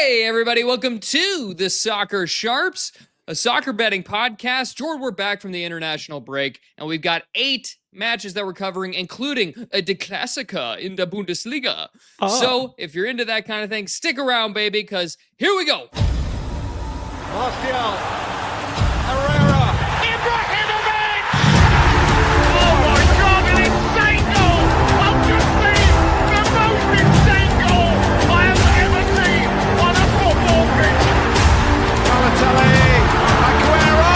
Hey, everybody, welcome to the Soccer Sharps, a soccer betting podcast. Jordan, we're back from the international break, and we've got 8 matches that we're covering, including a De Classica in the Bundesliga. So, if you're into that kind of thing, stick around, baby, because here we go. Martial, Herrera, Ibrahimovic! Oh my God, an insane goal! I've just seen the most insane goal I have ever seen on a football pitch. Balotelli, Aguero!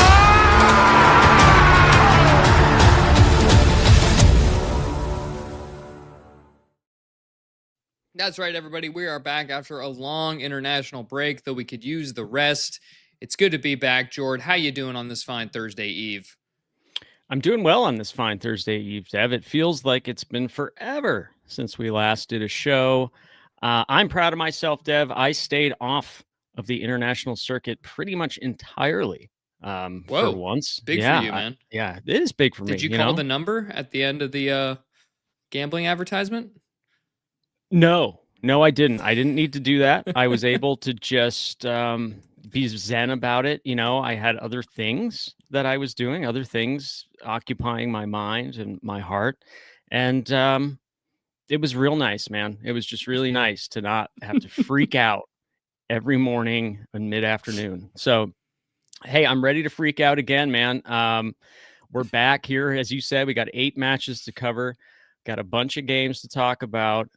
That's right, everybody. We are back after a long international break, though we could use the rest. It's good to be back, Jord. How you doing on this fine Thursday Eve? I'm doing well on this fine Thursday Eve, Dev. It feels like it's been forever since we last did a show. I'm proud of myself, Dev. I stayed off of the international circuit pretty much entirely for once. Big for you, man. Yeah, it is big for me. Did you call the number at the end of the gambling advertisement? No, I didn't. I didn't need to do that. I was able to just be zen about it. You know, I had other things that I was doing, other things occupying my mind and my heart. And it was real nice, man. It was just really nice to not have to freak out every morning and mid-afternoon. So, hey, I'm ready to freak out again, man. We're back here. As you said, we got 8 matches to cover. Got a bunch of games to talk about.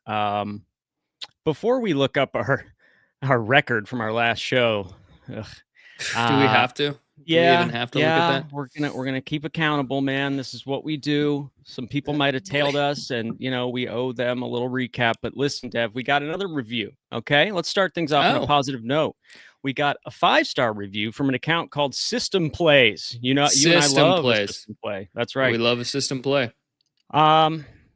Before we look up our record from our last show, do we have to? Do we even have to look at that? We're gonna keep accountable, man. This is what we do. Some people might have tailed us, and we owe them a little recap. But listen, Dev, we got another review. Okay, let's start things off on a positive note. We got a 5-star review from an account called System Plays. You and I love System Play. That's right. We love a system play.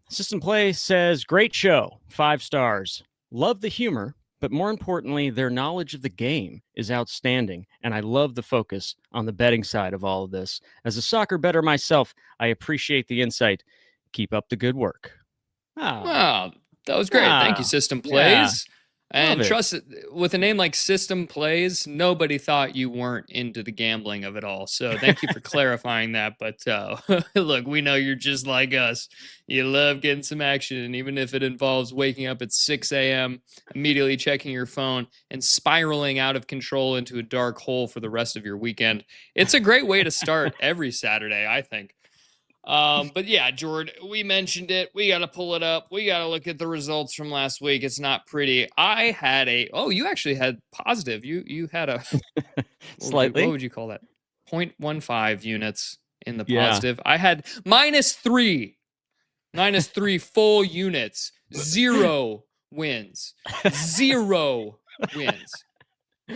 System Play says, great show, 5 stars. Love the humor, but more importantly, their knowledge of the game is outstanding, and I love the focus on the betting side of all of this. As a soccer bettor myself, I appreciate the insight. Keep up the good work. Wow, that was great. Thank you, System Plays. Yeah. And trust it, with a name like System Plays, nobody thought you weren't into the gambling of it all. So thank you for clarifying that. But look, we know you're just like us. You love getting some action. And even if it involves waking up at 6 a.m., immediately checking your phone and spiraling out of control into a dark hole for the rest of your weekend, it's a great way to start every Saturday, I think. But yeah, Jordan, we mentioned it. We got to pull it up. We got to look at the results from last week. It's not pretty. I had you actually had positive. You had a slightly. What would you call that? 0.15 units in the positive. I had -3 full units, 0 wins, 0 wins.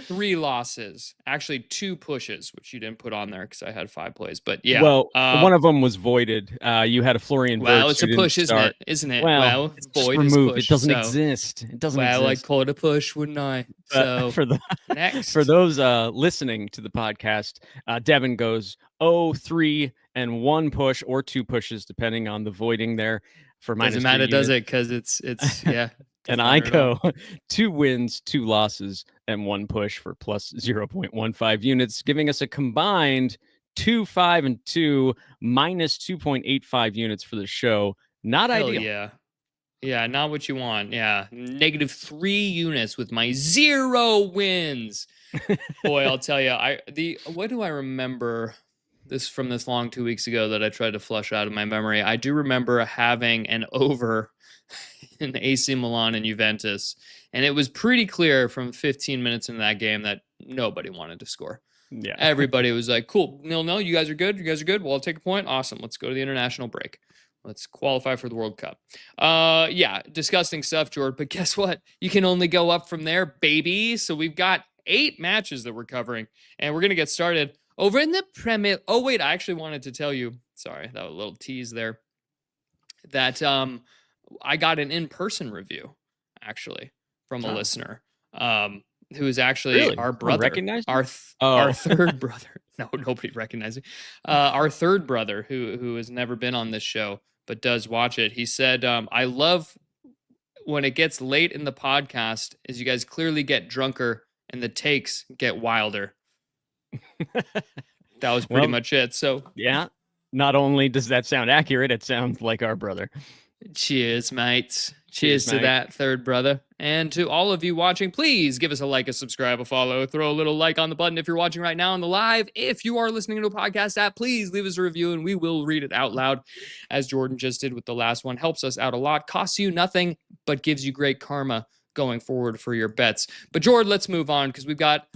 3 losses, actually 2 pushes, which you didn't put on there because I had 5 plays. But yeah, well, one of them was voided. You had a Florian. Well, it's a push, isn't it? Well, it's void removed. It doesn't exist. It doesn't exist. Well, I'd call it a push, wouldn't I? So for those listening to the podcast, Devin goes 0-3 and 1 push or 2 pushes, depending on the voiding there. For doesn't matter, does it? Because it's yeah. And I go 2 wins, 2 losses, and 1 push for plus 0.15 units, giving us a combined 2-5-2 minus 2.85 units for the show. Not ideal. Yeah, not what you want. Yeah, -3 units with my 0 wins. Boy, I'll tell you, what do I remember this from this long 2 weeks ago that I tried to flush out of my memory? I do remember having an over in AC Milan and Juventus, and it was pretty clear from 15 minutes into that game that nobody wanted to score. Yeah, everybody was like, cool, 0-0, you guys are good, well, I'll take a point, awesome, let's go to the international break, let's qualify for the World Cup. Yeah, disgusting stuff, Jordan, but guess what, you can only go up from there, baby. So we've got 8 matches that we're covering, and we're gonna get started over in the Premier. Oh wait, I actually wanted to tell you, sorry, that was a little tease there, that I got an in-person review, actually, from a listener who is actually our brother. Our third brother. No, nobody recognized me. Our third brother, who has never been on this show, but does watch it. He said, I love when it gets late in the podcast is you guys clearly get drunker and the takes get wilder. That was pretty much it. So yeah, not only does that sound accurate, it sounds like our brother. Cheers, mates. Cheers to that, third brother. And to all of you watching, please give us a like, a subscribe, a follow, throw a little like on the button if you're watching right now on the live. If you are listening to a podcast app, please leave us a review and we will read it out loud, as Jordan just did with the last one. Helps us out a lot, costs you nothing, but gives you great karma going forward for your bets. But Jordan, let's move on because we've got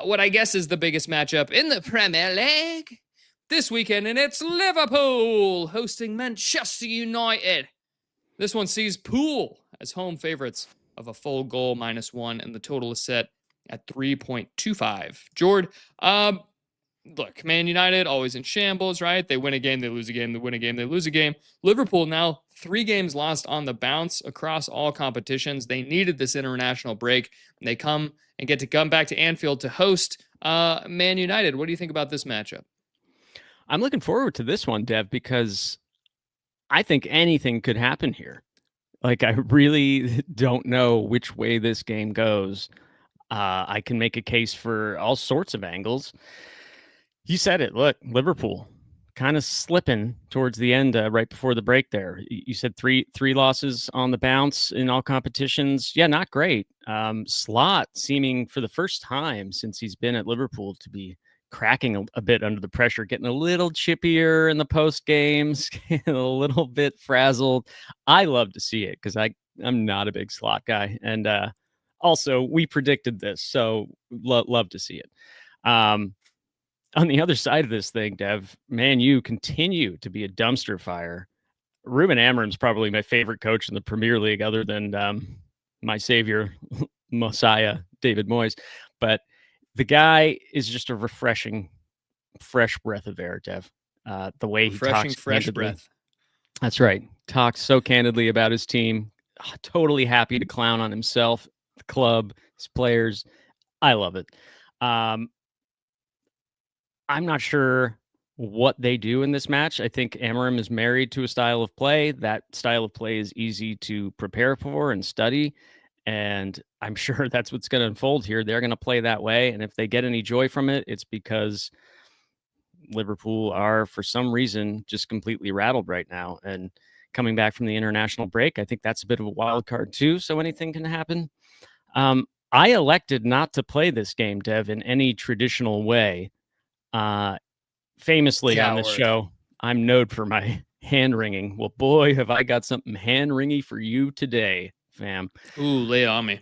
what I guess is the biggest matchup in the Premier League this weekend, and it's Liverpool hosting Manchester United. This one sees Pool as home favorites of a full goal -1, and the total is set at 3.25. Jord, look, Man United always in shambles, right? They win a game, they lose a game, they win a game, they lose a game. Liverpool now 3 games lost on the bounce across all competitions. They needed this international break, and they come back to Anfield to host Man United. What do you think about this matchup? I'm looking forward to this one, Dev, because I think anything could happen here. Like, I really don't know which way this game goes. I can make a case for all sorts of angles. You said it. Look, Liverpool kind of slipping towards the end, right before the break there. You said three losses on the bounce in all competitions. Yeah, not great. Slot seeming for the first time since he's been at Liverpool to be cracking a bit under the pressure, getting a little chippier in the post games, a little bit frazzled. I love to see it because I'm not a big Slot guy, and also we predicted this, so love to see it. On the other side of this thing, Dev, Man U continue to be a dumpster fire. Ruben Amorim's probably my favorite coach in the Premier League, other than my savior, Messiah, David Moyes, but the guy is just a refreshing, fresh breath of air, Dev. The way he talks, fresh breath. That's right. Talks so candidly about his team. Totally happy to clown on himself, the club, his players. I love it. I'm not sure what they do in this match. I think Amorim is married to a style of play. That style of play is easy to prepare for and study. And I'm sure that's what's going to unfold here. They're going to play that way. And if they get any joy from it, it's because Liverpool are, for some reason, just completely rattled right now. And coming back from the international break, I think that's a bit of a wild card too. So anything can happen. I elected not to play this game, Dev, in any traditional way. Famously on this show, I'm known for my hand wringing. Well, boy, have I got something hand wringy for you today, fam. Ooh, lay it on me.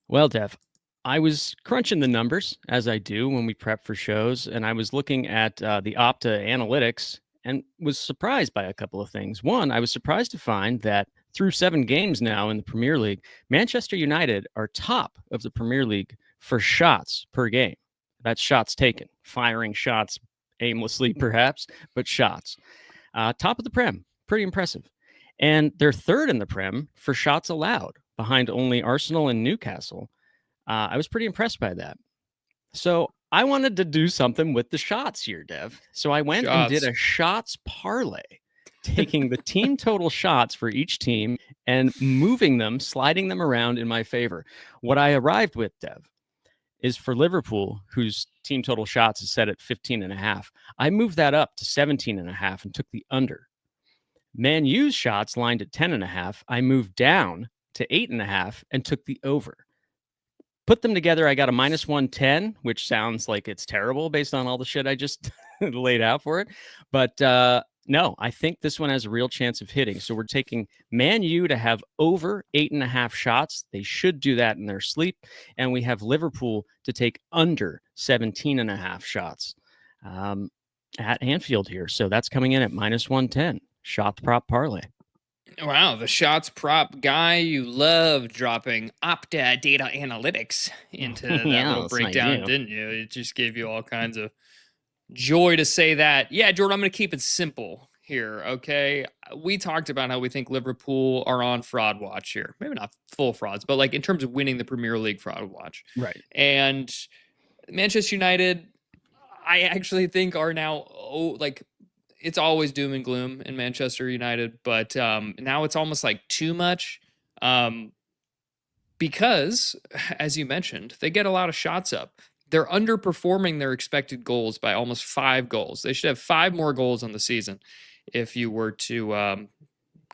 Well, Dev, I was crunching the numbers, as I do when we prep for shows, and I was looking at the Opta analytics and was surprised by a couple of things. One, I was surprised to find that through 7 games now in the Premier League, Manchester United are top of the Premier League for shots per game. That's shots taken, firing shots aimlessly, perhaps, but shots. Top of the Prem, pretty impressive. And they're third in the Prem for shots allowed, behind only Arsenal and Newcastle. I was pretty impressed by that. So I wanted to do something with the shots here, Dev. So I went and did a shots parlay, taking the team total shots for each team and moving them, sliding them around in my favor. What I arrived with, Dev, is for Liverpool, whose team total shots is set at 15.5. I moved that up to 17.5 and took the under. Man U's shots lined at 10.5. I moved down to 8.5 and took the over. Put them together, I got a -110, which sounds like it's terrible based on all the shit I just laid out for it. But no, I think this one has a real chance of hitting. So we're taking Man U to have over 8.5 shots. They should do that in their sleep. And we have Liverpool to take under 17.5 shots at Anfield here. So that's coming in at -110. Shot prop parlay. Wow, the shots prop guy. You love dropping Opta data analytics into that little breakdown, didn't you? It just gave you all kinds of joy to say that. Yeah, Jordan, I'm going to keep it simple here, okay? We talked about how we think Liverpool are on fraud watch here. Maybe not full frauds, but like in terms of winning the Premier League fraud watch. Right. And Manchester United, I actually think are now, it's always doom and gloom in Manchester United, but now it's almost like too much. Because, as you mentioned, they get a lot of shots up. They're underperforming their expected goals by almost 5 goals. They should have 5 more goals on the season if you were to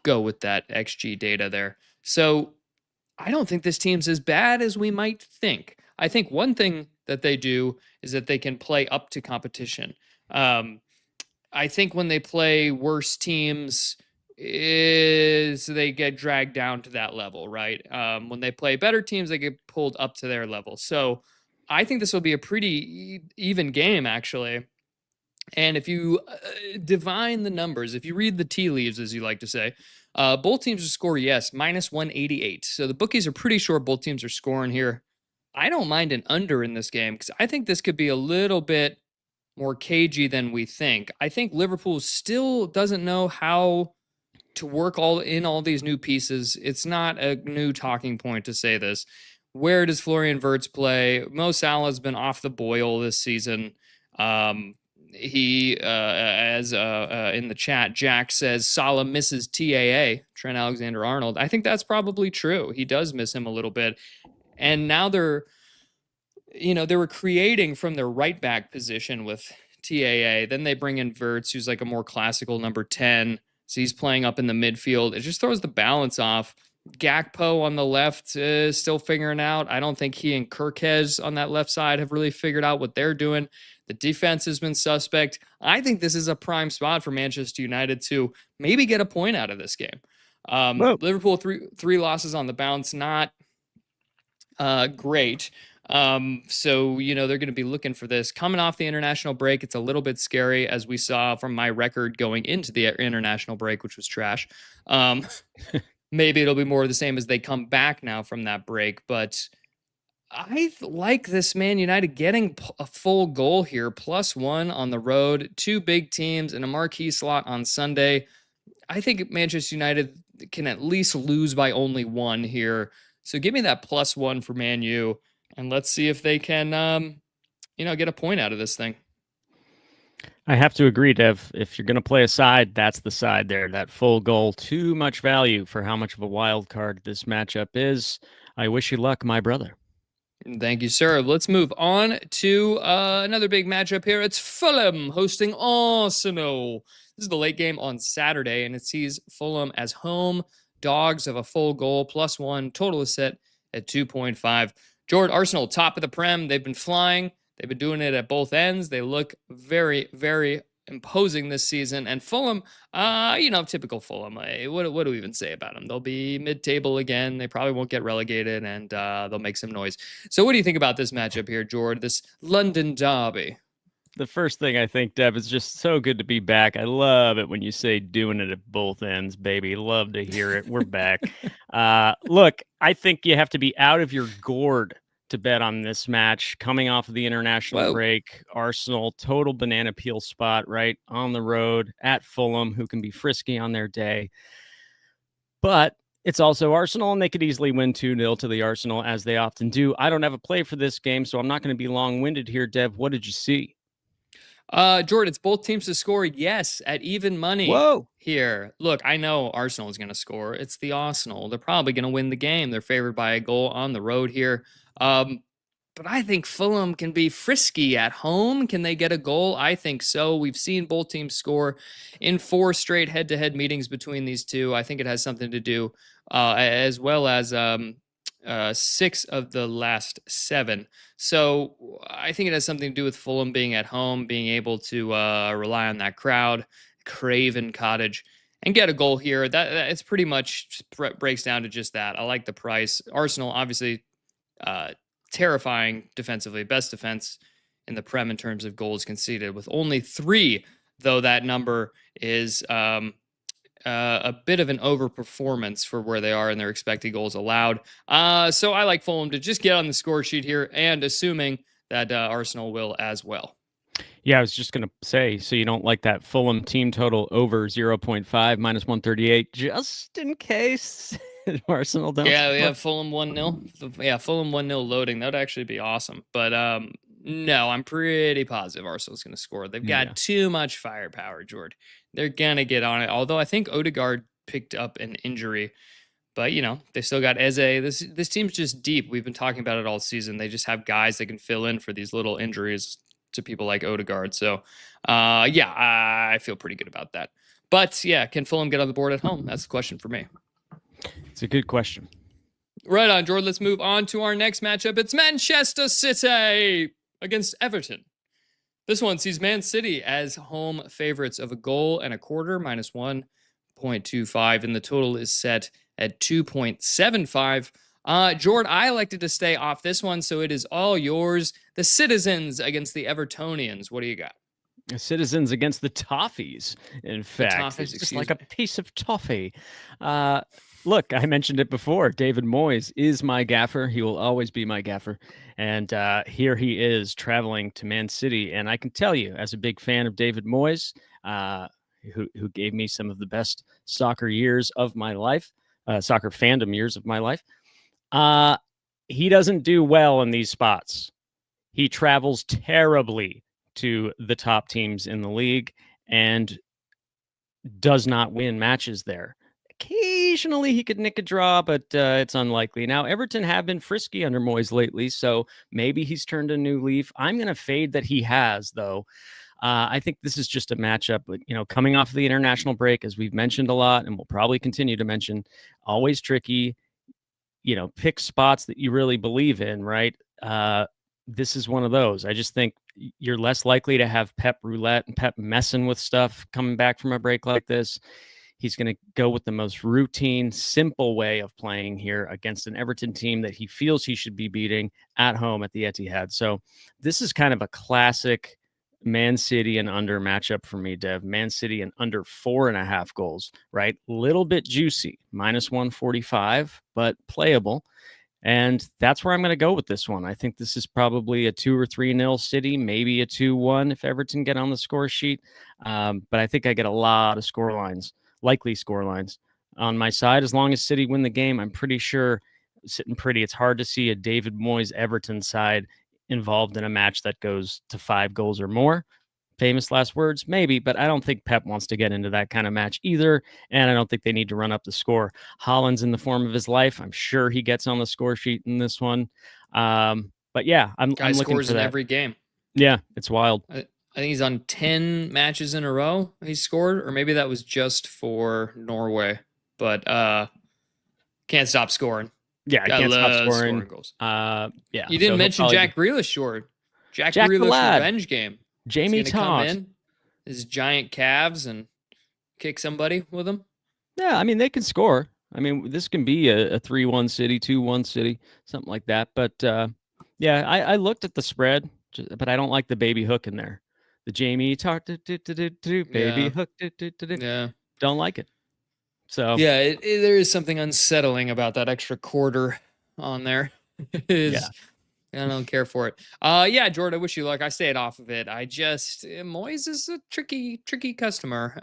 go with that XG data there. So I don't think this team's as bad as we might think. I think one thing that they do is that they can play up to competition. I think when they play worse teams, is they get dragged down to that level, right? When they play better teams, they get pulled up to their level. So I think this will be a pretty even game, actually. And if you divine the numbers, if you read the tea leaves, as you like to say, both teams will score, yes, minus 188. So the bookies are pretty sure both teams are scoring here. I don't mind an under in this game because I think this could be a little bit more cagey than we think. I think Liverpool still doesn't know how to work all these new pieces. It's not a new talking point to say this. Where does Florian Wirtz play? Mo Salah's been off the boil this season. He, as in the chat, Jack says Salah misses TAA, Trent Alexander-Arnold. I think that's probably true. He does miss him a little bit. And now they were creating from their right back position with TAA. Then they bring in Wirtz, who's like a more classical number 10. So he's playing up in the midfield. It just throws the balance off. Gakpo on the left is still figuring out. I don't think he and Kirkez on that left side have really figured out what they're doing. The defense has been suspect. I think this is a prime spot for Manchester United to maybe get a point out of this game. Liverpool, three losses on the bounce, not great. So, they're going to be looking for this. Coming off the international break, it's a little bit scary, as we saw from my record going into the international break, which was trash. Maybe it'll be more of the same as they come back now from that break. But I like this Man United getting a full goal here, +1 on the road, 2 big teams and a marquee slot on Sunday. I think Manchester United can at least lose by only 1 here. So give me that +1 for Man U, and let's see if they can, get a point out of this thing. I have to agree, Dev. If you're going to play a side, that's the side there. That full goal, too much value for how much of a wild card this matchup is. I wish you luck, my brother. Thank you, sir. Let's move on to another big matchup here. It's Fulham hosting Arsenal. This is the late game on Saturday, and it sees Fulham as home dogs of a full goal, +1. Total is set at 2.5. Jordan, Arsenal, top of the Prem. They've been flying. They've been doing it at both ends. They look very, very imposing this season. And Fulham, typical Fulham. What do we even say about them? They'll be mid-table again. They probably won't get relegated, and they'll make some noise. So what do you think about this matchup here, Jordan, this London derby? The first thing I think, Deb, is just so good to be back. I love it when you say doing it at both ends, baby. Love to hear it. We're back. Look, I think you have to be out of your gourd to bet on this match. Coming off of the international break, Arsenal, total banana peel spot, right? On the road at Fulham, who can be frisky on their day. But it's also Arsenal, and they could easily win 2-0 to the Arsenal, as they often do. I don't have a play for this game, so I'm not going to be long-winded here. Dev, what did you see? Jordan, it's both teams to score, yes, at even money. Whoa. Here. Look, I know Arsenal is going to score. It's the Arsenal. They're probably going to win the game. They're favored by a goal on the road here. But I think Fulham can be frisky at home. Can they get a goal? I think so. We've seen both teams score in 4 straight head-to-head meetings between these two. I think it has something to do, as well as 6 of the last 7. So I think it has something to do with Fulham being at home, being able to rely on that crowd, Craven Cottage, and get a goal here. That it's pretty much breaks down to just that. I like the price. Arsenal, obviously, terrifying defensively, best defense in the Prem in terms of goals conceded, with only 3, though that number is a bit of an overperformance for where they are in their expected goals allowed. So I like Fulham to just get on the score sheet here, and assuming that Arsenal will as well. Yeah, I was just going to say, so you don't like that Fulham team total over 0.5, -138, just in case Arsenal don't. Yeah, Fulham 1-0. Yeah, Fulham 1-0 loading. That would actually be awesome. But no, I'm pretty positive Arsenal's going to score. They've got too much firepower, Jordan. They're going to get on it. Although I think Odegaard picked up an injury. But, they still got Eze. This team's just deep. We've been talking about it all season. They just have guys that can fill in for these little injuries to people like Odegaard. So, I feel pretty good about that. But, yeah, can Fulham get on the board at home? That's the question for me. It's a good question. Right on, Jordan. Let's move on to our next matchup. It's Manchester City against Everton. This one sees Man City as home favorites of 1.25 goals, minus 1.25, and the total is set at 2.75. Jordan, I elected to stay off this one, so it is all yours. The Citizens against the Evertonians. What do you got? The Citizens against the Toffees. In fact, Toffees, it's just like a piece of toffee. Look, I mentioned it before. David Moyes is my gaffer. He will always be my gaffer. And here he is traveling to Man City. And I can tell you, as a big fan of David Moyes, who gave me some of the best soccer years of my life, soccer fandom years of my life, he doesn't do well in these spots. He travels terribly to the top teams in the league and does not win matches there. Occasionally he could nick a draw, but it's unlikely. Now, Everton have been frisky under Moyes lately, so maybe he's turned a new leaf. I'm going to fade that he has, though. I think this is just a matchup, coming off of the international break, as we've mentioned a lot, and we'll probably continue to mention, always tricky. Pick spots that you really believe in, right? This is one of those. I just think you're less likely to have Pep roulette and Pep messing with stuff coming back from a break like this. He's going to go with the most routine, simple way of playing here against an Everton team that he feels he should be beating at home at the Etihad. So this is kind of a classic Man City and under matchup for me, Dev. Man City and under 4.5 goals, right? Little bit juicy, minus 145, but playable. And that's where I'm going to go with this one. I think this is probably a 2 or 3-0 City, maybe a 2-1 if Everton get on the score sheet. But I think I get a lot of likely score lines on my side. As long as City win the game, I'm pretty sure sitting pretty. It's hard to see a David Moyes Everton side involved in a match that goes to 5 goals or more. Famous last words, maybe, but I don't think Pep wants to get into that kind of match either, and I don't think they need to run up the score. Haaland's in the form of his life. I'm sure he gets on the score sheet in this one. But yeah, I'm looking scores for that. In every game. Yeah, it's wild. I think he's on 10 matches in a row he scored, or maybe that was just for Norway, but can't stop scoring. Yeah, I can't stop scoring goals. Yeah. You didn't mention Jack Grealish, Jordan. Jack Grealish revenge game. Jamie Todd. Come in, his giant calves, and kick somebody with him. Yeah, I mean, they can score. I mean, this can be a 3-1 City, 2-1 City, something like that. But yeah, I looked at the spread, but I don't like the baby hook in there. The Jamie Todd, baby hook, yeah, don't like it. So yeah, there is something unsettling about that extra quarter on there. Yeah. I don't care for it. Yeah, Jordan, I wish you luck. I stayed off of it. Moyes is a tricky customer.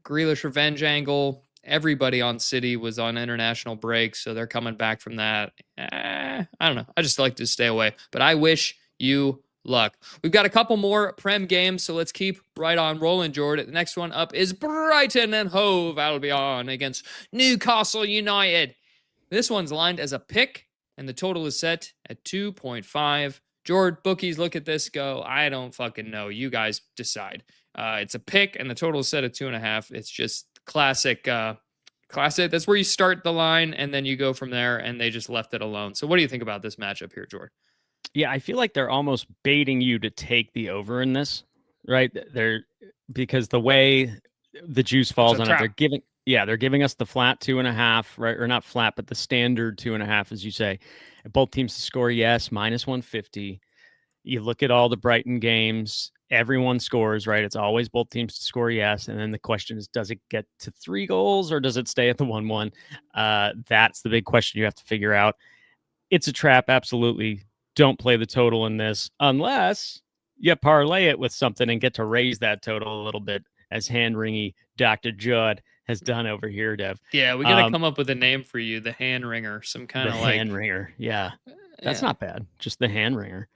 Grealish revenge angle. Everybody on City was on international break, so they're coming back from that. I don't know. I just like to stay away. But I wish you luck. We've got a couple more Prem games, so let's keep right on rolling, Jordan. The next one up is Brighton and Hove Albion against Newcastle United. This one's lined as a pick, and the total is set at 2.5. Jordan, bookies look at this, go, I don't fucking know. You guys decide. It's a pick, and the total is set at 2.5. It's just classic. That's where you start the line, and then you go from there, and they just left it alone. So what do you think about this matchup here, Jordan? Yeah, I feel like they're almost baiting you to take the over in this, right? Because the way the juice falls on it, they're giving us the flat 2.5, right? Or not flat, but the standard 2.5, as you say. Both teams to score, yes, minus 150. You look at all the Brighton games, everyone scores, right? It's always both teams to score, yes. And then the question is, does it get to 3 goals or does it stay at the 1-1? That's the big question you have to figure out. It's a trap, absolutely. Don't play the total in this unless you parlay it with something and get to raise that total a little bit, as hand-wringy Dr. Judd has done over here, Dev. Yeah, we got to come up with a name for you, the hand ringer, some kind of like... hand ringer, yeah. That's not bad, just the hand ringer.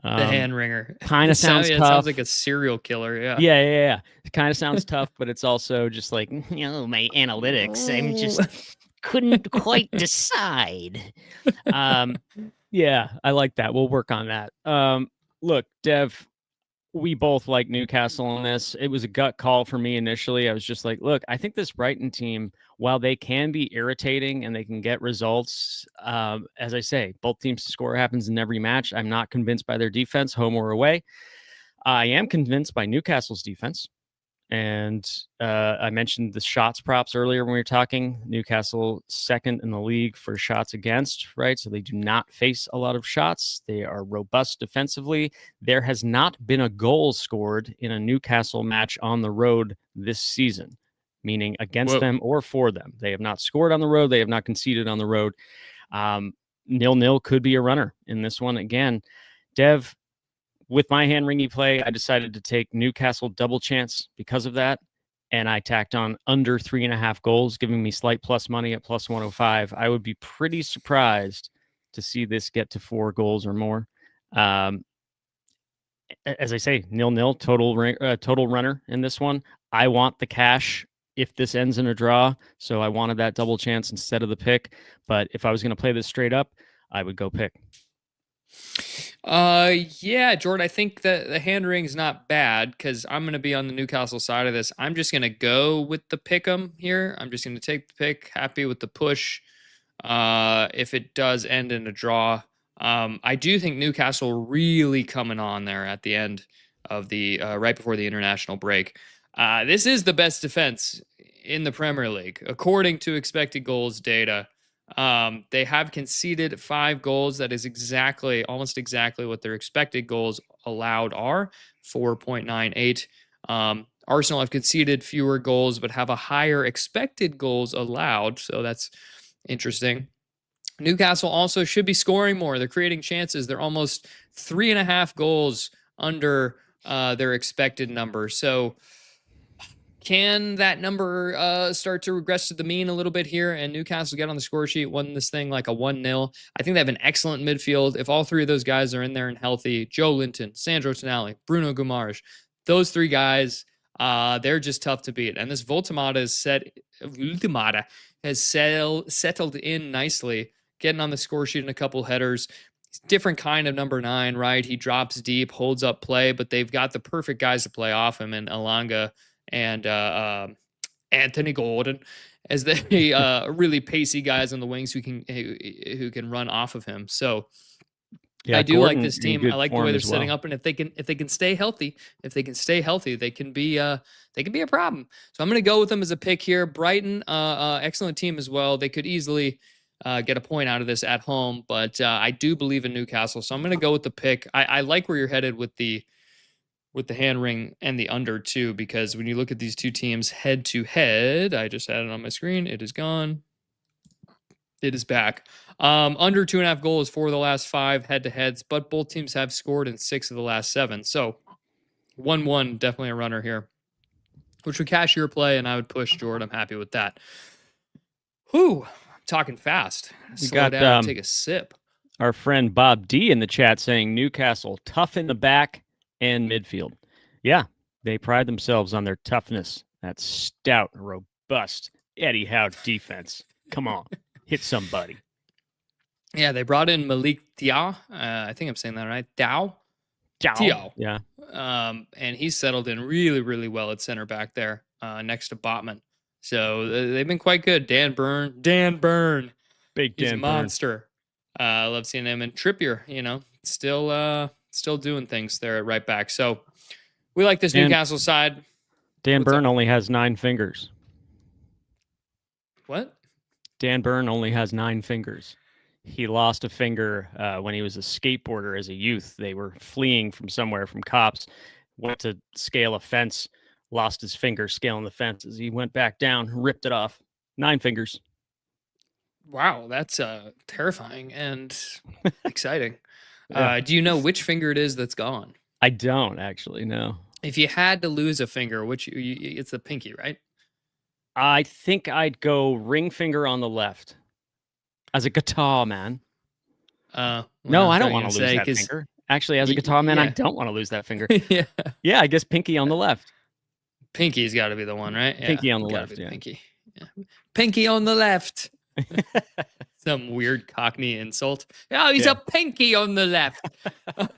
The hand ringer. Kind of sounds tough. It sounds like a serial killer, yeah. Yeah. It kind of sounds tough, but it's also just like, my analytics. I'm just couldn't quite decide. Yeah, I like that. We'll work on that. Look, Dev, we both like Newcastle on this. It was a gut call for me initially. I was just like, look, I think this Brighton team, while they can be irritating and they can get results, as I say, both teams score happens in every match. I'm not convinced by their defense, home or away. I am convinced by Newcastle's defense. And I mentioned the shots props earlier when we were talking. Newcastle second in the league for shots against, right? So they do not face a lot of shots. They are robust defensively. There has not been a goal scored in a Newcastle match on the road this season, meaning against them or for them. They have not scored on the road. They have not conceded on the road. 0-0 could be a runner in this one. Again, Dev, with my hand-ringy play, I decided to take Newcastle double chance because of that, and I tacked on under 3.5 goals, giving me slight plus money at plus 105. I would be pretty surprised to see this get to 4 goals or more. As I say, 0-0, total runner in this one. I want the cash if this ends in a draw, so I wanted that double chance instead of the pick. But if I was going to play this straight up, I would go pick. Yeah, Jordan, I think that the hand ring's not bad because I'm going to be on the Newcastle side of this. I'm just going to go with the pick 'em here. I'm just going to take the pick, happy with the push. If it does end in a draw, I do think Newcastle really coming on there at the end of the, right before the international break. This is the best defense in the Premier League, according to expected goals data. They have conceded 5 goals. That is almost exactly what their expected goals allowed are, 4.98. Arsenal have conceded fewer goals, but have a higher expected goals allowed. So that's interesting. Newcastle also should be scoring more. They're creating chances. They're almost 3.5 goals under their expected number. So can that number start to regress to the mean a little bit here and Newcastle get on the score sheet, won this thing like a 1-0? I think they have an excellent midfield. If all 3 of those guys are in there and healthy, Joe Linton, Sandro Tonali, Bruno Guimaraes, those 3 guys, they're just tough to beat. And this Voltemada has settled in nicely, getting on the score sheet in a couple headers. Different kind of number 9, right? He drops deep, holds up play, but they've got the perfect guys to play off him, and Elanga and Anthony Gordon as the really pacey guys on the wings who can run off of him. So yeah, I do Gordon, like this team. I like the way they're setting up, and if they can stay healthy, they can be a problem. So I'm going to go with them as a pick here. Brighton, excellent team as well. They could easily get a point out of this at home, but I do believe in Newcastle, so I'm going to go with the pick. I like where you're headed with the hand ring and the under too, because when you look at these two teams head to head, I just had it on my screen. It is gone. It is back. Under 2.5 goals for the last 5 head to heads, but both teams have scored in 6 of the last 7. So 1-1, definitely a runner here, which would cash your play, and I would push Jordan. I'm happy with that. Whew, I'm talking fast. Slow down and take a sip. Our friend Bob D in the chat saying Newcastle tough in the back and midfield. Yeah, they pride themselves on their toughness. That stout, robust Eddie Howe defense. Come on, hit somebody. Yeah, they brought in Malik Diaw. I think I'm saying that right. Diaw. Yeah. And he's settled in really, really well at center back there, next to Botman. So they've been quite good. Dan Burn. Big He's Dan a monster. I love seeing him. And Trippier, still doing things there at right back. So we like this Newcastle side. Dan Burn only has 9 fingers. What? Dan Burn only has 9 fingers. He lost a finger when he was a skateboarder as a youth. They were fleeing from somewhere from cops, went to scale a fence, lost his finger scaling the fence. As he went back down, ripped it off. 9 fingers. Wow, that's terrifying and exciting. Yeah. Do you know which finger it is that's gone? I don't actually know. If you had to lose a finger, it's the pinky, right? I think I'd go ring finger on the left. As a guitar man. No, I don't want to lose that finger. Actually, as a guitar man, I don't want to lose that finger. Yeah, I guess pinky on the left. Pinky's got to be the one, right? Pinky on the left, yeah. Pinky. Yeah. Pinky on the left. Some weird Cockney insult. Oh, he's a pinky on the left.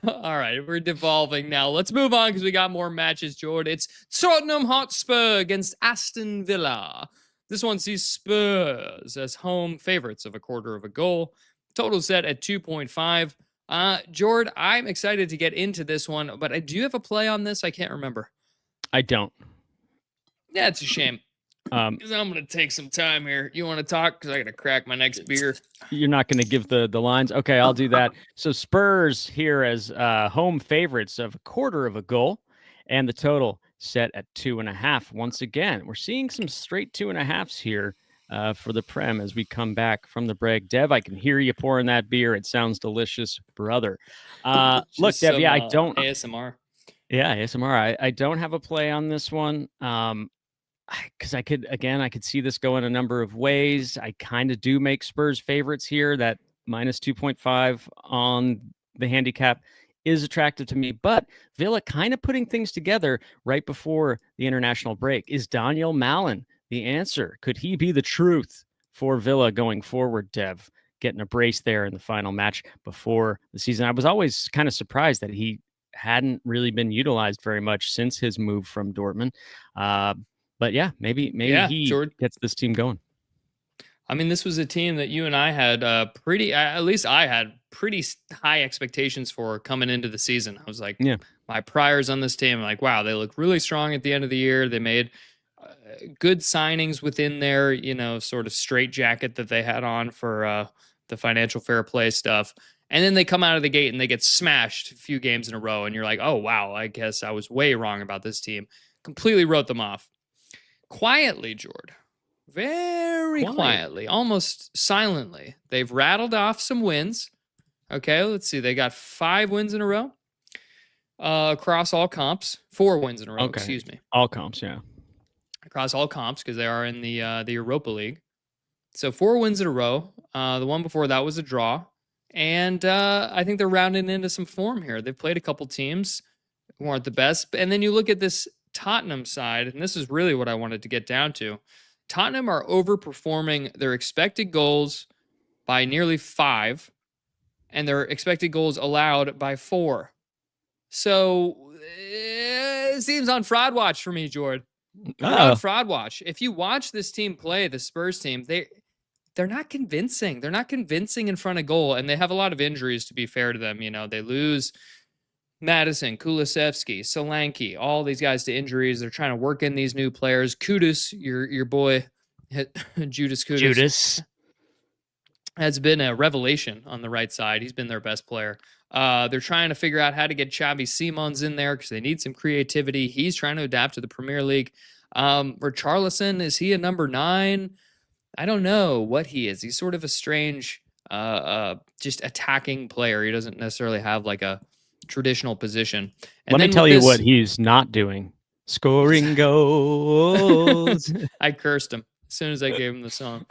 All right, we're devolving now. Let's move on because we got more matches, Jordan. It's Tottenham Hotspur against Aston Villa. This one sees Spurs as home favorites of 1/4 goal. Total set at 2.5. Jord, I'm excited to get into this one, but do you have a play on this? I can't remember. I don't. Yeah, it's a shame. Because I'm going to take some time here. You want to talk? Because I got to crack my next beer. You're not going to give the lines? Okay, I'll do that. So Spurs here as home favorites of 1/4 goal, and the total set at 2.5. Once again, we're seeing some straight 2.5s here for the Prem as we come back from the break. Dev, I can hear you pouring that beer. It sounds delicious, brother. Look, Dev, I don't... ASMR. Yeah, ASMR. I don't have a play on this one. Because I could see this going a number of ways. I kind of do make Spurs favorites here. That minus 2.5 on the handicap is attractive to me, but Villa kind of putting things together right before the international break. Is Daniel Malen the answer? Could he be the truth for Villa going forward, Dev? Getting a brace there in the final match before the season. I was always kind of surprised that he hadn't really been utilized very much since his move from Dortmund. But yeah, maybe he gets this team going. I mean, this was a team that you and I had at least I had pretty high expectations for coming into the season. I was like, my priors on this team, I'm like, wow, they look really strong at the end of the year. They made good signings within their, sort of straitjacket that they had on for the financial fair play stuff. And then they come out of the gate and they get smashed a few games in a row. And you're like, oh, wow, I guess I was way wrong about this team. Completely wrote them off. Quietly, Jord, very quietly, almost silently, they've rattled off some wins. Okay, let's see. They got 5 wins in a row across all comps. 4 wins in a row, excuse me. All comps, yeah. Across all comps because they are in the Europa League. So 4 wins in a row. The one before that was a draw. And I think they're rounding into some form here. They've played a couple teams who aren't the best. And then you look at this Tottenham side, and this is really what I wanted to get down to. Tottenham are overperforming their expected goals by nearly 5, and their expected goals allowed by 4. So it seems on fraud watch for me, Jord. On fraud watch. If you watch this team play, the Spurs team, they're not convincing. They're not convincing in front of goal, and they have a lot of injuries, to be fair to them. They lose Madison, Kulusevski, Solanke, all these guys to injuries. They're trying to work in these new players. Kudus, your boy, Judas Kudus. Judas has been a revelation on the right side. He's been their best player. They're trying to figure out how to get Xabi Simons in there because they need some creativity. He's trying to adapt to the Premier League. Richarlison, is he a number 9? I don't know what he is. He's sort of a strange, just attacking player. He doesn't necessarily have like a traditional position. And let me tell you what he's not doing. Scoring goals. I cursed him as soon as I gave him the song.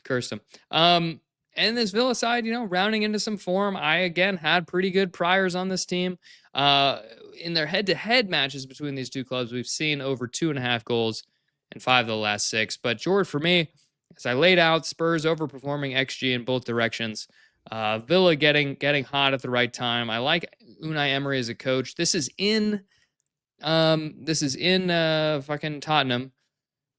Cursed him. And this Villa side, rounding into some form. I, again, had pretty good priors on this team. In their head-to-head matches between these two clubs, we've seen over 2.5 goals in 5 of the last 6. But, George, for me, as I laid out, Spurs overperforming XG in both directions. Villa getting hot at the right time. I like Unai Emery as a coach. This is in fucking Tottenham.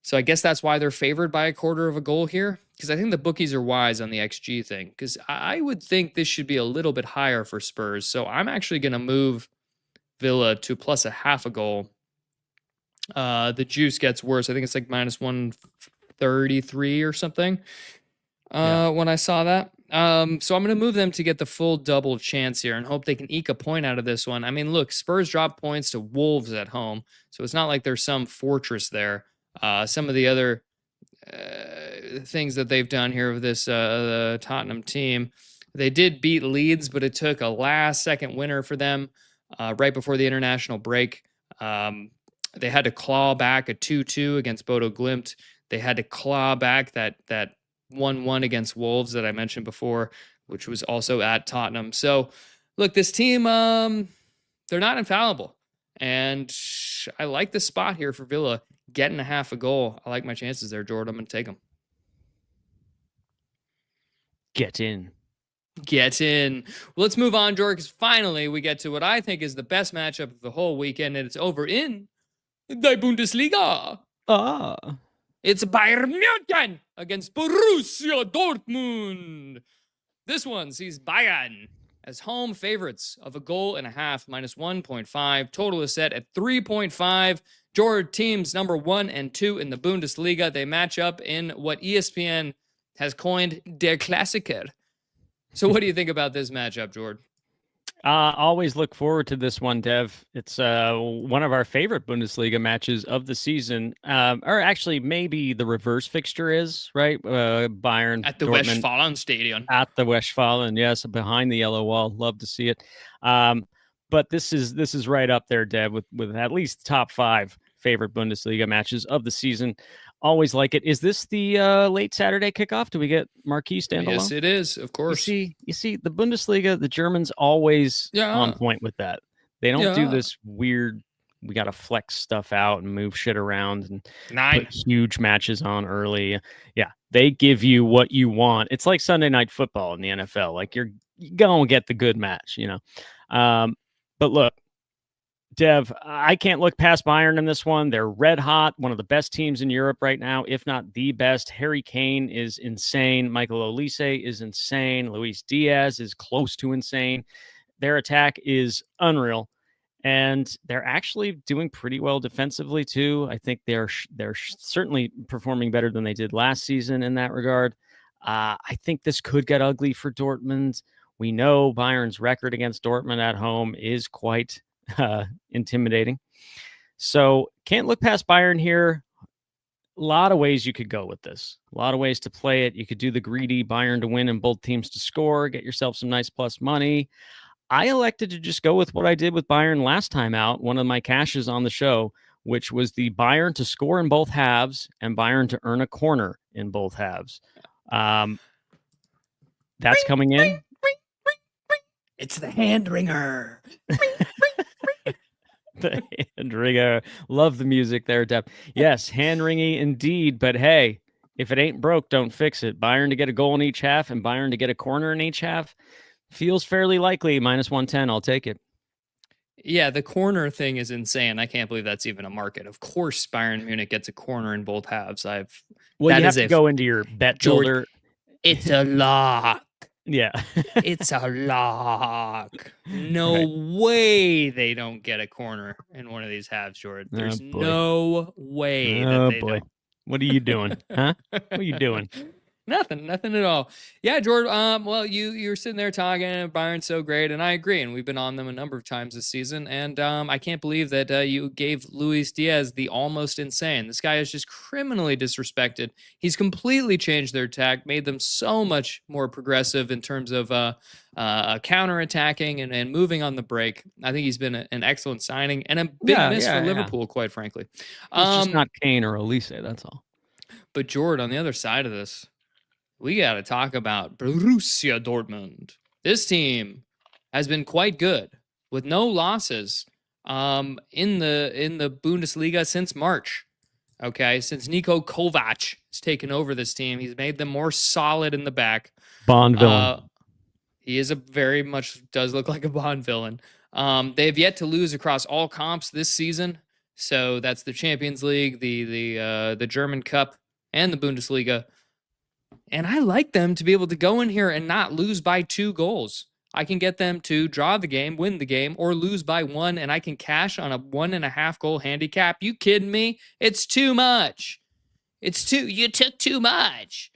So I guess that's why they're favored by 1/4 goal here. Because I think the bookies are wise on the XG thing. Because I would think this should be a little bit higher for Spurs. So I'm actually going to move Villa to plus 1/2 goal. The juice gets worse. I think it's like minus 133 or something. When I saw that. So I'm going to move them to get the full double chance here and hope they can eke a point out of this one. I mean, look, Spurs drop points to Wolves at home, so it's not like there's some fortress there. Some of the other things that they've done here with this the Tottenham team, they did beat Leeds, but it took a last-second winner for them right before the international break. They had to claw back a 2-2 against Bodo Glimt. They had to claw back that 1-1 against Wolves that I mentioned before, which was also at Tottenham. So, look, this team, they're not infallible. And I like the spot here for Villa, getting 1/2 goal. I like my chances there, Jordan. I'm going to take them. Get in. Get in. Well, let's move on, George, because finally we get to what I think is the best matchup of the whole weekend, and it's over in the Bundesliga. It's Bayern Munich against Borussia Dortmund. This one sees Bayern as home favorites of a goal and a half, minus 1.5. Total is set at 3.5. George, teams number 1 and 2 in the Bundesliga. They match up in what ESPN has coined Der Klassiker. So what do you think about this matchup, George? Always look forward to this one, Dev. It's one of our favorite Bundesliga matches of the season. Or actually, maybe the reverse fixture is, right? Bayern. At the Dortmund, Westfalen Stadion. At the Westfalen, yes, behind the yellow wall. Love to see it. But this is right up there, Dev, with at least top 5 favorite Bundesliga matches of the season. Always like it. Is this the late Saturday kickoff? Do we get marquee standalone? Yes, it is, of course. You see, the Bundesliga, the Germans always on point with that. They don't do this weird, we got to flex stuff out and move shit around and put huge matches on early. Yeah, they give you what you want. It's like Sunday Night Football in the NFL. Like you're going to get the good match, you know. But look, Dev, I can't look past Bayern in this one. They're red hot, one of the best teams in Europe right now, if not the best. Harry Kane is insane. Michael Olise is insane. Luis Diaz is close to insane. Their attack is unreal, and they're actually doing pretty well defensively too. I think they're certainly performing better than they did last season in that regard. I think this could get ugly for Dortmund. We know Bayern's record against Dortmund at home is quite intimidating. So can't look past Bayern here. A lot of ways you could go with this. A lot of ways to play it. You could do the greedy Bayern to win and both teams to score, get yourself some nice plus money. I elected to just go with what I did with Bayern last time out, one of my cashes on the show, which was the Bayern to score in both halves and Bayern to earn a corner in both halves. That's coming in. It's the hand ringer. The hand ringer. Love the music there, Depp. Yes, hand ringy indeed. But hey, if it ain't broke, don't fix it. Bayern to get a goal in each half and Bayern to get a corner in each half feels fairly likely. Minus 110. I'll take it. Yeah, the corner thing is insane. I can't believe that's even a market. Of course, Bayern Munich gets a corner in both halves. You have to go into your bet builder. It's a lock. Yeah. It's a lock. No way they don't get a corner in one of these halves, Jordan. There's no way that they don't. What are you doing? Huh? What are you doing? Nothing at all. Yeah, George. Well, you're sitting there talking, Bayern's so great, and I agree. And we've been on them a number of times this season. And I can't believe that you gave Luis Diaz the almost insane. This guy is just criminally disrespected. He's completely changed their attack, made them so much more progressive in terms of counterattacking and moving on the break. I think he's been an excellent signing and a big miss for Liverpool, quite frankly. It's just not Kane or Olise, that's all. But George, on the other side of this, we got to talk about Borussia Dortmund. This team has been quite good with no losses in the Bundesliga since March. Okay, since Niko Kovac has taken over this team, he's made them more solid in the back. Bond villain. He is very much does look like a Bond villain. They have yet to lose across all comps this season. So that's the Champions League, the German Cup, and the Bundesliga. And I like them to be able to go in here and not lose by 2 goals. I can get them to draw the game, win the game, or lose by 1, and I can cash on a 1.5 goal handicap. You kidding me? It's too much. You took too much.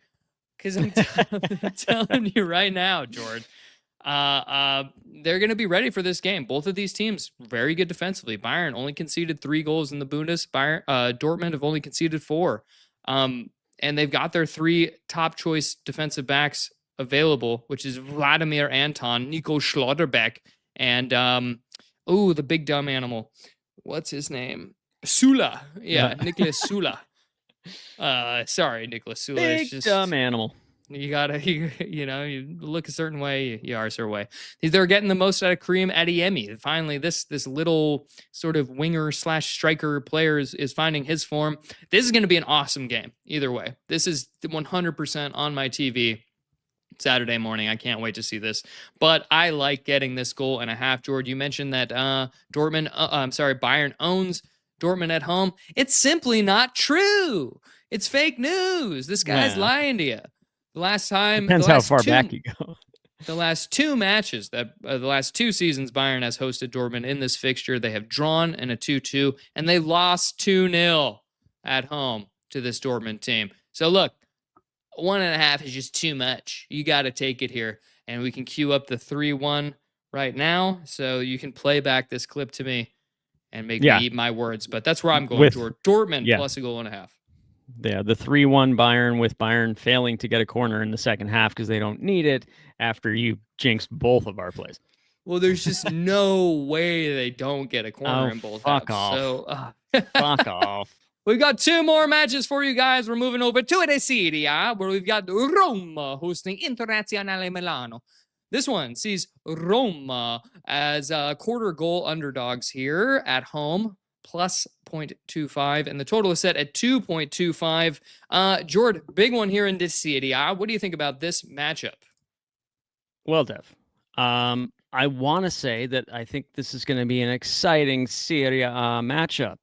Because I'm telling you right now, George, they're going to be ready for this game. Both of these teams, very good defensively. Bayern only conceded 3 goals in the Bundes. Dortmund have only conceded 4. And they've got their 3 top choice defensive backs available, which is Vladimir Anton, Nico Schlotterbeck, and the big dumb animal. What's his name? Sula. Yeah, Nicholas Sula. Sorry, Nicholas Sula. Big dumb animal. You gotta, you look a certain way, you are a certain way. They're getting the most out of Karim Adeyemi. Finally, this little sort of winger / striker player is finding his form. This is going to be an awesome game. Either way, this is 100% on my TV. Saturday morning. I can't wait to see this. But I like getting this goal and a half, George. You mentioned that Bayern owns Dortmund at home. It's simply not true. It's fake news. This guy's lying to you. Depends how far back you go. The last two matches, the last two seasons, Bayern has hosted Dortmund in this fixture. They have drawn in a 2-2, and they lost 2-0 at home to this Dortmund team. So look, 1.5 is just too much. You got to take it here. And we can cue up the 3-1 right now. So you can play back this clip to me and make me eat my words. But that's where I'm going, George. Dortmund plus a goal and a half. Yeah, the 3-1 Bayern, with Bayern failing to get a corner in the second half because they don't need it after you jinxed both of our plays. Well, there's just no way they don't get a corner in both halves. Fuck off. So, fuck off. We've got 2 more matches for you guys. We're moving over to the Serie, where we've got Roma hosting Internazionale Milano. This one sees Roma as quarter goal underdogs here at home, plus 0.25, and the total is set at 2.25. Jordan, big one here in this Serie. What do you think about this matchup? Well, Dev, I want to say that I think this is going to be an exciting Serie matchup.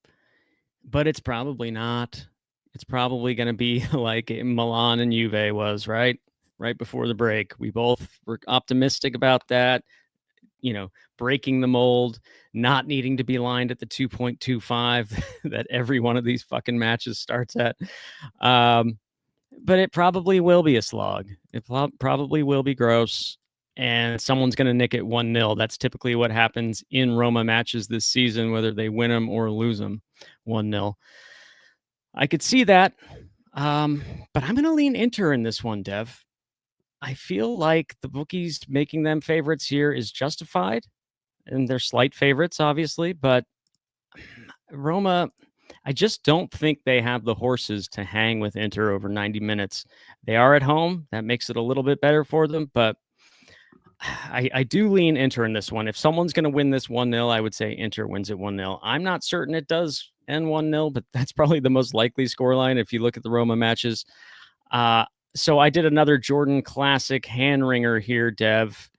But it's probably not. It's probably going to be like Milan and Juve was, right before the break. We both were optimistic about that, breaking the mold, not needing to be lined at the 2.25 that every one of these fucking matches starts at. But it probably will be a slog. It probably will be gross, and someone's going to nick it 1-0. That's typically what happens in Roma matches this season, whether they win them or lose them 1-0. I could see that, but I'm going to lean Inter in this one, Dev. I feel like the bookies making them favorites here is justified, and they're slight favorites, obviously, but Roma, I just don't think they have the horses to hang with Inter over 90 minutes. They are at home. That makes it a little bit better for them, but I do lean Inter in this one. If someone's going to win this 1-0, I would say Inter wins it 1-0. I'm not certain it does end 1-0, but that's probably the most likely scoreline if you look at the Roma matches. So I did another Jordan classic hand ringer here, Dev.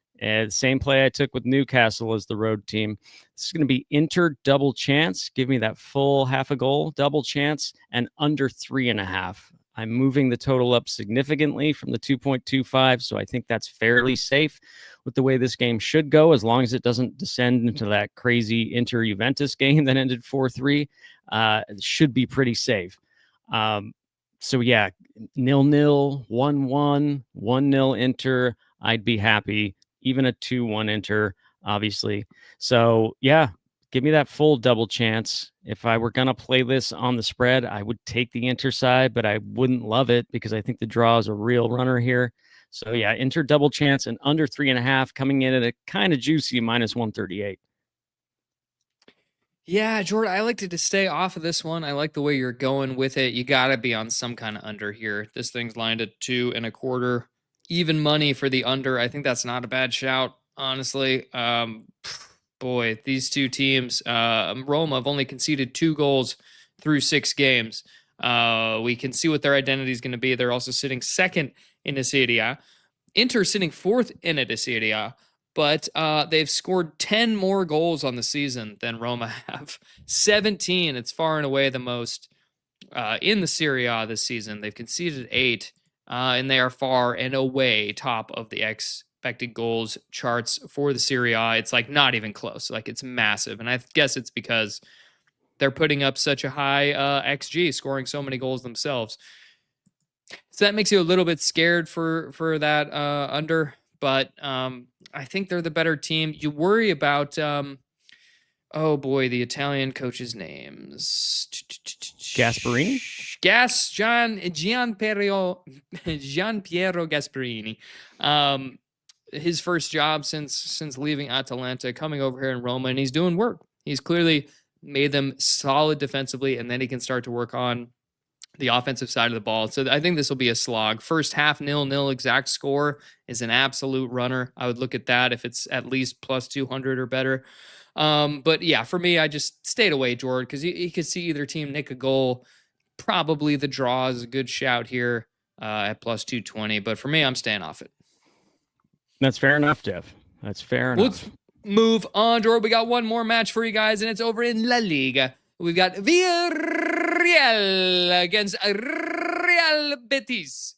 Same play I took with Newcastle as the road team. This is going to be Inter double chance. Give me that full half a goal, double chance, and under 3.5. I'm moving the total up significantly from the 2.25, so I think that's fairly safe with the way this game should go, as long as it doesn't descend into that crazy Inter-Juventus game that ended 4-3. It should be pretty safe. So yeah, 0-0, 1-1, 1-0 Inter, I'd be happy. Even a 2-1 Inter, obviously. So yeah, give me that full double chance. If I were going to play this on the spread, I would take the Inter side, but I wouldn't love it because I think the draw is a real runner here. So yeah, Inter double chance and under 3.5, coming in at a kind of juicy -138. Yeah, Jordan, I like to stay off of this one. I like the way you're going with it. You got to be on some kind of under here. This thing's lined at 2.25. Even money for the under. I think that's not a bad shout, honestly. Boy, these two teams, Roma have only conceded 2 goals through 6 games. We can see what their identity is going to be. They're also sitting second in the Serie. Inter sitting fourth in the Serie, but they've scored 10 more goals on the season than Roma have. 17. It's far and away the most in the Serie A this season. They've conceded 8, and they are far and away top of the expected goals charts for the Serie A. It's like not even close. Like it's massive. And I guess it's because they're putting up such a high XG, scoring so many goals themselves. So that makes you a little bit scared for that under, but I think they're the better team. You worry about, oh boy, the Italian coach's names. Gasperini? Gianpiero Gasperini. His first job since leaving Atalanta, coming over here in Roma, and he's doing work. He's clearly made them solid defensively, and then he can start to work on the offensive side of the ball. So I think this will be a slog. First half 0-0 exact score is an absolute runner. I would look at that if it's at least plus 200 or better. But yeah, for me, I just stayed away, Jordan, because you could see either team nick a goal. Probably the draw is a good shout here at plus 220. But for me, I'm staying off it. That's fair enough, Dev. That's fair enough. Let's move on, Jordan. We got one more match for you guys, and it's over in La Liga. We've got Villarreal against Real Betis.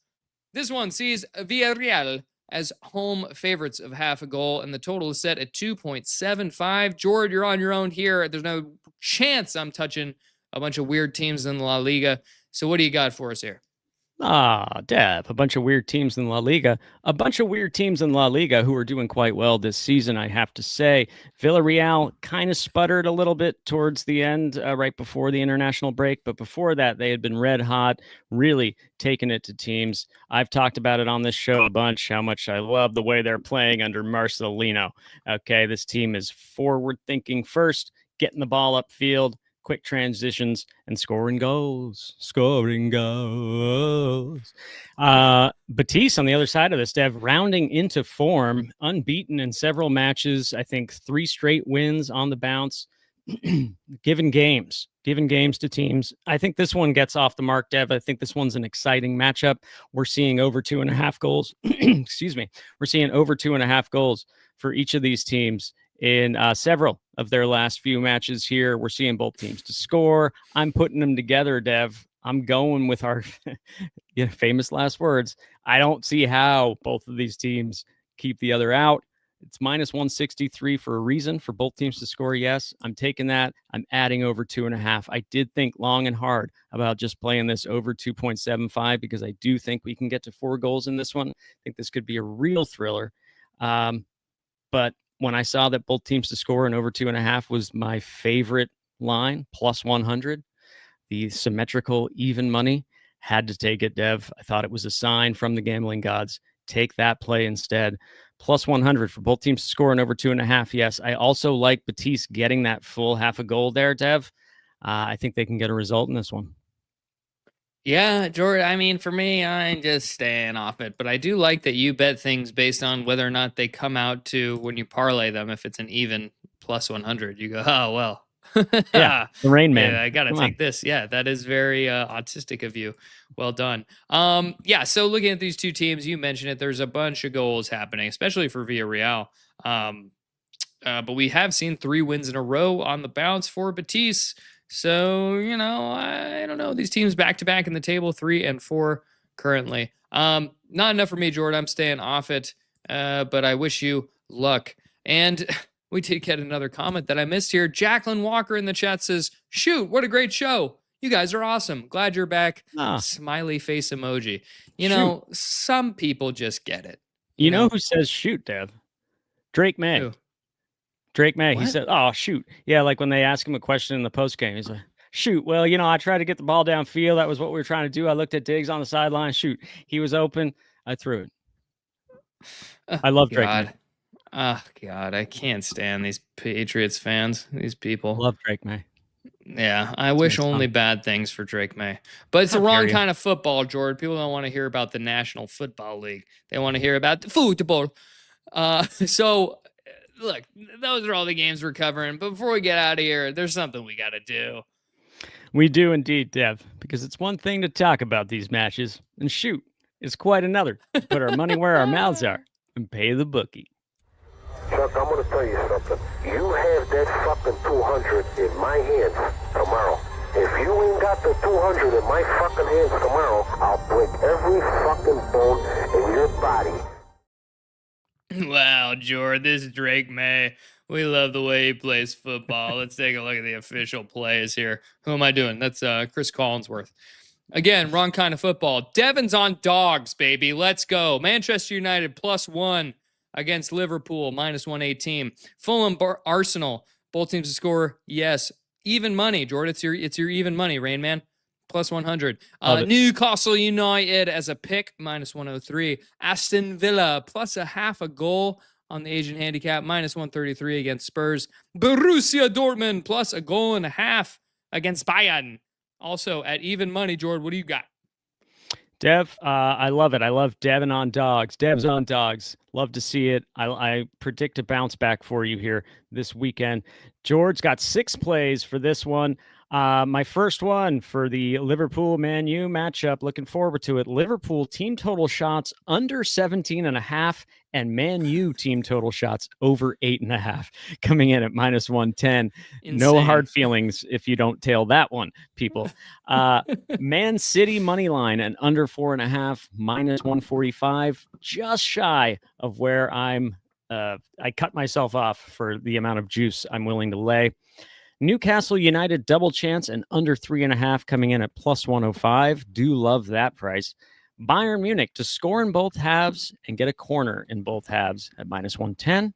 This one sees Villarreal as home favorites of half a goal, and the total is set at 2.75. Jordan, you're on your own here. There's no chance I'm touching a bunch of weird teams in La Liga. So what do you got for us here? Dev, a bunch of weird teams in La Liga. A bunch of weird teams in La Liga who are doing quite well this season, I have to say. Villarreal kind of sputtered a little bit towards the end, right before the international break. But before that, they had been red hot, really taking it to teams. I've talked about it on this show a bunch, how much I love the way they're playing under Marcelino. Okay, this team is forward-thinking first, getting the ball upfield, quick transitions, and scoring goals. Betis on the other side of this, Dev, rounding into form, unbeaten in several matches. I think 3 straight wins on the bounce, giving games to teams. I think this one gets off the mark, Dev. I think this one's an exciting matchup. We're seeing over 2.5 goals. Excuse me. We're seeing over 2.5 goals for each of these teams in several of their last few matches here. We're seeing both teams to score. I'm putting them together, Dev. I'm going with our famous last words. I don't see how both of these teams keep the other out. It's minus 163 for a reason, for both teams to score. Yes, I'm taking that. I'm adding over 2.5. I did think long and hard about just playing this over 2.75 because I do think we can get to 4 goals in this one. I think this could be a real thriller. But when I saw that both teams to score and over 2.5 was my favorite line, plus 100, the symmetrical even money, had to take it, Dev. I thought it was a sign from the gambling gods. Take that play instead. Plus 100 for both teams to score and over 2.5. Yes, I also like Betis getting that full half a goal there, Dev. I think they can get a result in this one. Yeah, Jordan, I mean, for me, I'm just staying off it. But I do like that you bet things based on whether or not they come out to, when you parlay them, if it's an even plus 100, you go, oh, well. Yeah, the Rain Man. Yeah, I got to take this. Yeah, that is very autistic of you. Well done. Yeah, so looking at these two teams, you mentioned it, there's a bunch of goals happening, especially for Villarreal. But we have seen 3 wins in a row on the bounce for Betis. So, I don't know. These teams back-to-back in the table, 3 and 4 currently. Not enough for me, Jordan. I'm staying off it, but I wish you luck. And we did get another comment that I missed here. Jacqueline Walker in the chat says, shoot, what a great show. You guys are awesome. Glad you're back. Smiley face emoji. Some people just get it. You know who says shoot, Dev? Drake May. Who? Drake May. What? He said, oh, shoot. Yeah, like when they ask him a question in the postgame, he's like, shoot. Well, I tried to get the ball downfield. That was what we were trying to do. I looked at Diggs on the sideline. Shoot. He was open. I threw it. I love Drake May. Oh, God. I can't stand these Patriots fans, these people. Love Drake May. Yeah, I wish only bad things for Drake May. But it's the wrong kind of football, Jordan. People don't want to hear about the National Football League. They want to hear about the football. So, look, those are all the games we're covering. But before we get out of here, there's something we got to do. We do indeed, Dev, because it's one thing to talk about these matches, and shoot, it's quite another to put our money where our mouths are and pay the bookie. Chuck, I'm going to tell you something. You have that fucking 200 in my hands tomorrow. If you ain't got the 200 in my fucking hands tomorrow, I'll break every fucking bone in your body. Wow, Jordan, this is Drake May. We love the way he plays football. Let's take a look at the official plays here. Who am I doing? That's Chris Collinsworth. Again, wrong kind of football. Devin's on dogs, baby. Let's go. Manchester United +1 against Liverpool, minus 118. Fulham, Arsenal, both teams to score. Yes, even money, Jordan. It's your even money, Rain Man. Plus 100. Newcastle United as a pick, minus 103. Aston Villa plus a half a goal on the Asian handicap, minus 133 against Spurs. Borussia Dortmund plus a goal and a half against Bayern. Also at even money, Jordan. What do you got? Dev, I love it. I love Devin on dogs. Dev's on dogs. Love to see it. I predict a bounce back for you here this weekend. George got 6 plays for this one. My first one for the Liverpool Man U matchup. Looking forward to it. Liverpool team total shots under 17.5 and Man U team total shots over 8.5 coming in at -110. Insane. No hard feelings if you don't tail that one, people. Man City money line and under 4.5 -145, just shy of where I cut myself off for the amount of juice I'm willing to lay. Newcastle United double chance and under 3.5 coming in at +105. Do love that price. Bayern Munich to score in both halves and get a corner in both halves at -110.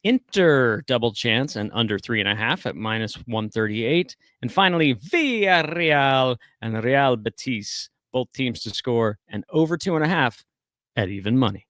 Inter double chance and under 3.5 at -138. And finally, Villarreal and Real Betis, both teams to score and over 2.5 at even money.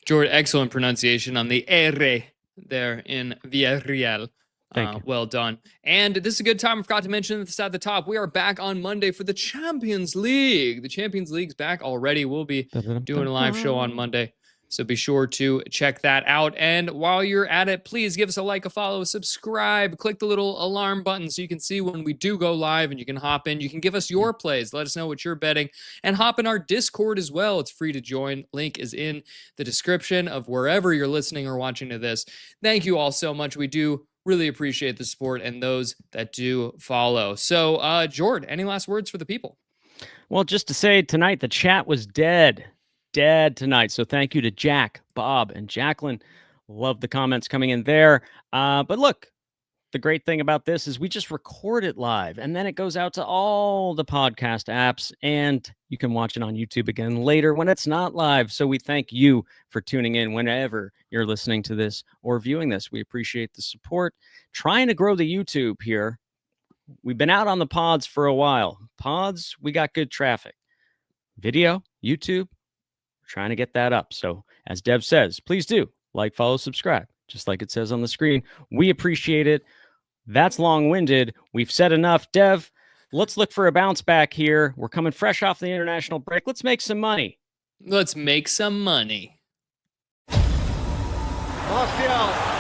Jordan, excellent pronunciation on the R there in Villarreal. Thank you. Well done. And this is a good time. I forgot to mention this at the top. We are back on Monday for the Champions League. The Champions League's back already. We'll be doing a live show on Monday. So be sure to check that out. And while you're at it, please give us a like, a follow, subscribe, click the little alarm button so you can see when we do go live and you can hop in. You can give us your plays. Let us know what you're betting and hop in our Discord as well. It's free to join. Link is in the description of wherever you're listening or watching to this. Thank you all so much. We do really appreciate the support and those that do follow. So, Jord, any last words for the people? Well, just to say tonight, the chat was dead tonight. So thank you to Jack, Bob, and Jacqueline. Love the comments coming in there. But look, the great thing about this is we just record it live and then it goes out to all the podcast apps and you can watch it on YouTube again later when it's not live. So we thank you for tuning in whenever you're listening to this or viewing this. We appreciate the support. Trying to grow the YouTube here. We've been out on the pods for a while. Pods, we got good traffic. Video, YouTube, we're trying to get that up. So as Dev says, please do like, follow, subscribe, just like it says on the screen. We appreciate it. That's long-winded. We've said enough. Dev, let's look for a bounce back here. We're coming fresh off the international break. Let's make some money. Let's make some money. Martial.